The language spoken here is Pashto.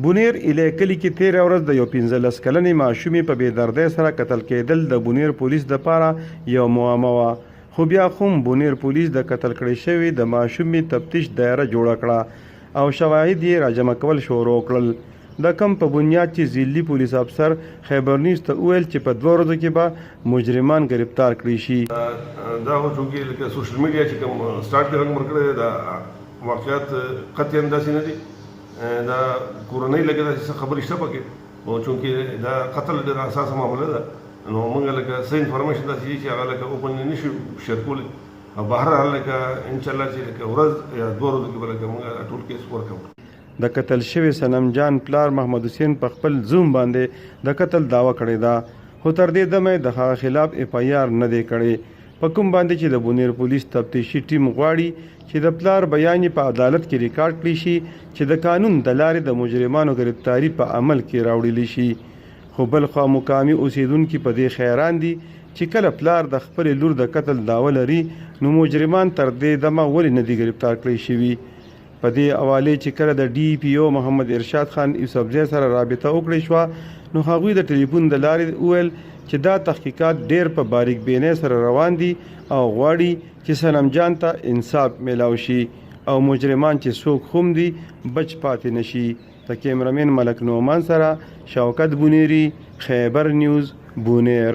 بونیر الی کلی کې 13 ورځ د یو 15 کلنې ماشومې په بې دردۍ سره قتل کېدل د بونیر پولیس دپاره یو معما وه، خو بیا هم بونیر پولیس د قتل کړې شوې د ماشومې تفتیش دایره جوړه کړه او شواهد یې راجمع کول شروع کړل. د کم په بنیاد چې ځیلي پولیس افسر خیبر نیوز ته وویل چې په 2 ورځو کې به مجرمان گرفتار کړي شي. دا هو چونکې لکه سوشل میډیا چې کوم سٹارټ کړم ورکړی دا واقعیت قطعا داسې نه دي، دا کورنۍ لکه داسې خبرې شته پکې، او چونکې دا قتل ډېره حساسه معامله ده نو موږ لکه څه انفارمیشن داسې چې هغه لکه اوپن نه شو شیر کولی، او بهرحال لکه انشاءالله چې لکه ورځ یا 2 ورځو کې به لکه موږ ټول کیس ورکوو. د قتل شوي صنم جان پلار محمد حسین په خپل زوم باندې د قتل دعوه کړې ده، خو تر دې دمه د هغه خلاف اف آی آر نه دی کړی، په کوم باندې چې د بونیر پولیس تفتیشي ټیم غواړي چې د پلار بیان په عدالت کې ریکارډ کړي شي چې د قانون د لارې د مجرمانو گرفتاری په عمل کې راوړلی شي. خو بل خوا مقامي اوسیدونکي په دې حیران دي چې کله پلار د خپلې لور د قتل دعوه لري نو مجرمان تر دې دمه ولې نه دي گرفتار کړی شوي. په دې حواله چې کله د ډي پی او محمد ارشاد خان یوسفزی سره رابطه وکړې شوه نو هغوی د ټلیفون د لارې وویل چې دا تحقیقات ډیر په باریک بینۍ سره روان دي او غواړي چې صنم جان ته انصاف میلاو شي او مجرمان چې څوک هم دي بچ پاتې نشي. د کیمرامین ملک نومان سره شوکت بونیری، خیبر نیوز، بونیر.